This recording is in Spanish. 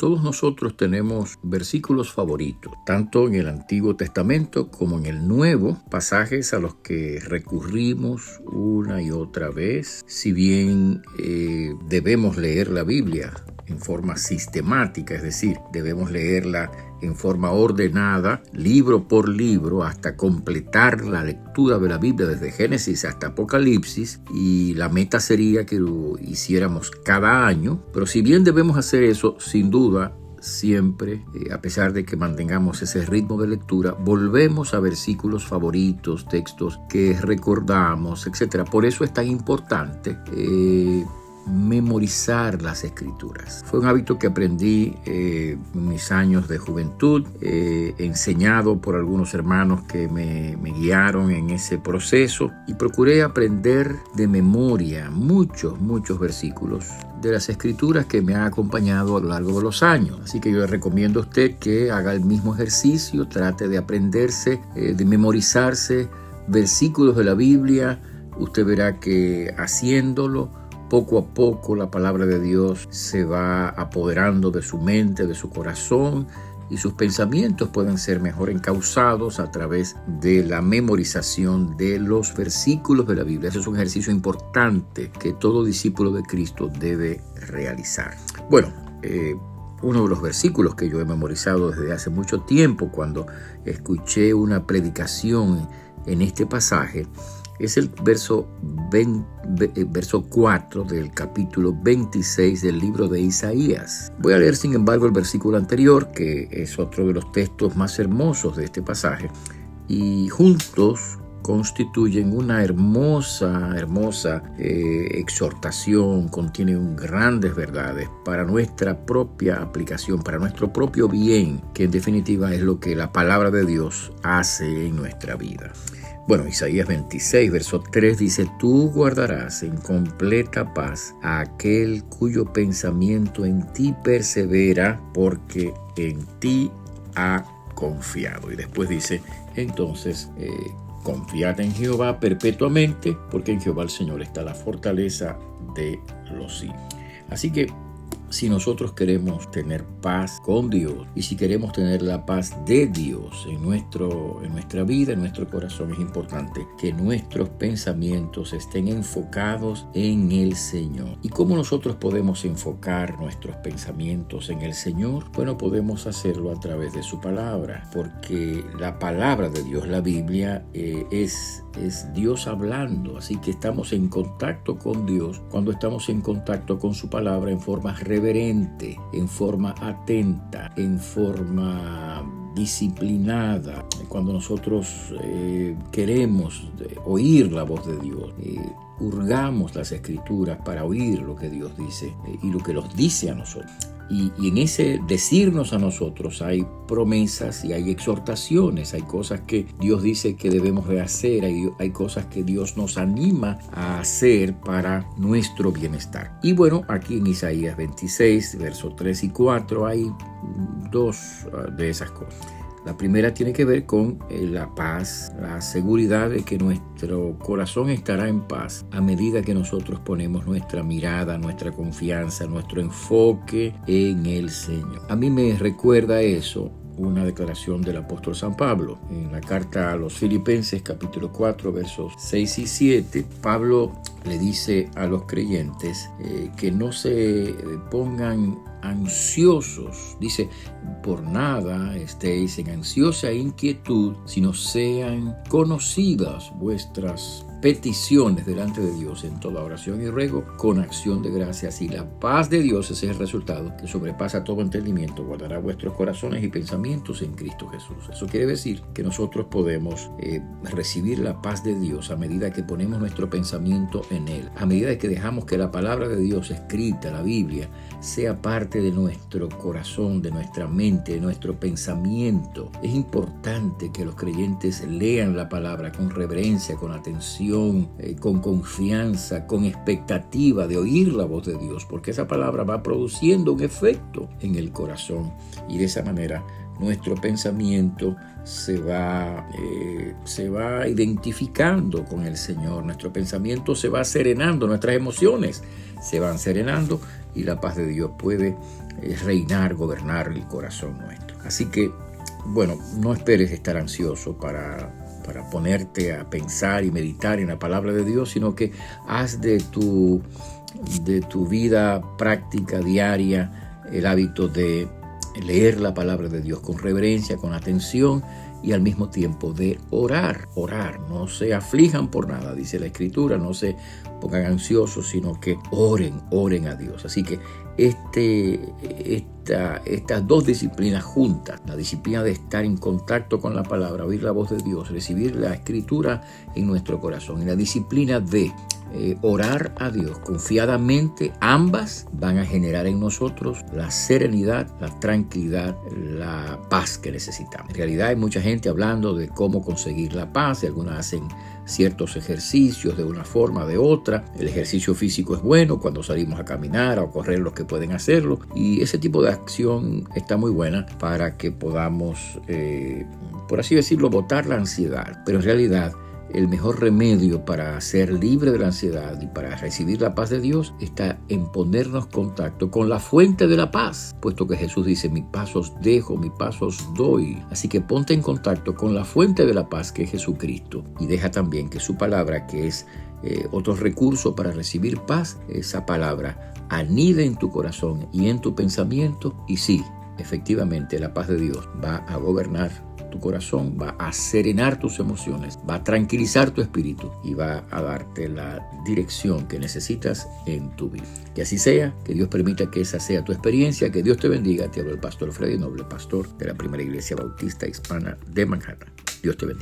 Todos nosotros tenemos versículos favoritos, tanto en el Antiguo Testamento como en el Nuevo, pasajes a los que recurrimos una y otra vez. Si bien debemos leer la Biblia en forma sistemática, es decir, debemos leerla en forma ordenada, libro por libro, hasta completar la lectura de la Biblia desde Génesis hasta Apocalipsis, y la meta sería que lo hiciéramos cada año. Pero si bien debemos hacer eso, sin duda, siempre, a pesar de que mantengamos ese ritmo de lectura, volvemos a versículos favoritos, textos que recordamos, etc. Por eso es tan importante memorizar las escrituras. Fue un hábito que aprendí en mis años de juventud, enseñado por algunos hermanos que me guiaron en ese proceso, y procuré aprender de memoria muchos versículos de las escrituras que me han acompañado a lo largo de los años. Así que yo le recomiendo a usted que haga el mismo ejercicio, trate de aprenderse, de memorizarse versículos de la Biblia. Usted verá que haciéndolo, poco a poco la palabra de Dios se va apoderando de su mente, de su corazón, y sus pensamientos pueden ser mejor encauzados a través de la memorización de los versículos de la Biblia. Ese es un ejercicio importante que todo discípulo de Cristo debe realizar. Bueno, uno de los versículos que yo he memorizado desde hace mucho tiempo, cuando escuché una predicación en este pasaje, es el verso 4 del capítulo 26 del libro de Isaías. Voy a leer, sin embargo, el versículo anterior, que es otro de los textos más hermosos de este pasaje, y juntos constituyen una hermosa exhortación, contienen grandes verdades para nuestra propia aplicación, para nuestro propio bien, que en definitiva es lo que la palabra de Dios hace en nuestra vida. Bueno, Isaías 26, verso 3 dice: Tú guardarás en completa paz a aquel cuyo pensamiento en ti persevera, porque en ti ha confiado. Y después dice, entonces, confiad en Jehová perpetuamente, porque en Jehová el Señor está la fortaleza de los cielos. Así que, si nosotros queremos tener paz con Dios, y si queremos tener la paz de Dios en nuestra vida, en nuestro corazón, es importante que nuestros pensamientos estén enfocados en el Señor. ¿Y cómo nosotros podemos enfocar nuestros pensamientos en el Señor? Bueno, podemos hacerlo a través de su palabra, porque la palabra de Dios, la Biblia, es Dios hablando. Así que estamos en contacto con Dios cuando estamos en contacto con su palabra en forma reverente, en forma atenta, en forma disciplinada. Cuando nosotros queremos oír la voz de Dios, hurgamos las escrituras para oír lo que Dios dice y lo que nos dice a nosotros. Y en ese decirnos a nosotros hay promesas y hay exhortaciones, hay cosas que Dios dice que debemos de hacer, hay cosas que Dios nos anima a hacer para nuestro bienestar. Y bueno, aquí en Isaías 26, versos 3 y 4 hay dos de esas cosas. La primera tiene que ver con la paz, la seguridad de que nuestro corazón estará en paz a medida que nosotros ponemos nuestra mirada, nuestra confianza, nuestro enfoque en el Señor. A mí me recuerda eso una declaración del apóstol San Pablo. En la carta a los Filipenses, capítulo 4, versos 6 y 7, Pablo le dice a los creyentes que no se pongan ansiosos. Dice, por nada estéis en ansiosa inquietud, sino sean conocidas vuestras peticiones delante de Dios en toda oración y ruego con acción de gracias, y la paz de Dios, ese es el resultado, que sobrepasa todo entendimiento, guardará vuestros corazones y pensamientos en Cristo Jesús. Eso quiere decir que nosotros podemos recibir la paz de Dios a medida que ponemos nuestro pensamiento en Él, a medida que dejamos que la palabra de Dios escrita, la Biblia, sea parte de nuestro corazón, de nuestra mente, de nuestro pensamiento. Es importante que los creyentes lean la palabra con reverencia, con atención, con confianza, con expectativa de oír la voz de Dios, porque esa palabra va produciendo un efecto en el corazón, y de esa manera nuestro pensamiento se va identificando con el Señor. Nuestro pensamiento se va serenando, nuestras emociones se van serenando y la paz de Dios puede reinar, gobernar el corazón nuestro. Así que, bueno, no esperes estar ansioso para ponerte a pensar y meditar en la palabra de Dios, sino que haz de tu vida práctica diaria el hábito de leer la palabra de Dios con reverencia, con atención y al mismo tiempo de orar. No se aflijan por nada, dice la Escritura, no se pongan ansiosos, sino que oren a Dios. Así que estas dos disciplinas juntas, la disciplina de estar en contacto con la palabra, oír la voz de Dios, recibir la Escritura en nuestro corazón, y la disciplina de orar a Dios confiadamente, ambas van a generar en nosotros la serenidad, la tranquilidad, la paz que necesitamos. En realidad hay mucha gente hablando de cómo conseguir la paz, y algunas hacen ciertos ejercicios de una forma o de otra. El ejercicio físico es bueno cuando salimos a caminar o a correr, los que pueden hacerlo, y ese tipo de acción está muy buena para que podamos, por así decirlo, botar la ansiedad. Pero en realidad el mejor remedio para ser libre de la ansiedad y para recibir la paz de Dios está en ponernos en contacto con la fuente de la paz, puesto que Jesús dice: mi paz os dejo, mi paz os doy. Así que ponte en contacto con la fuente de la paz, que es Jesucristo, y deja también que su palabra, que es otro recurso para recibir paz, esa palabra anide en tu corazón y en tu pensamiento, y sí, efectivamente la paz de Dios va a gobernar tu corazón, va a serenar tus emociones, va a tranquilizar tu espíritu y va a darte la dirección que necesitas en tu vida. Que así sea, que Dios permita que esa sea tu experiencia, que Dios te bendiga. Te habla el pastor Freddy Noble, pastor de la Primera Iglesia Bautista Hispana de Manhattan. Dios te bendiga.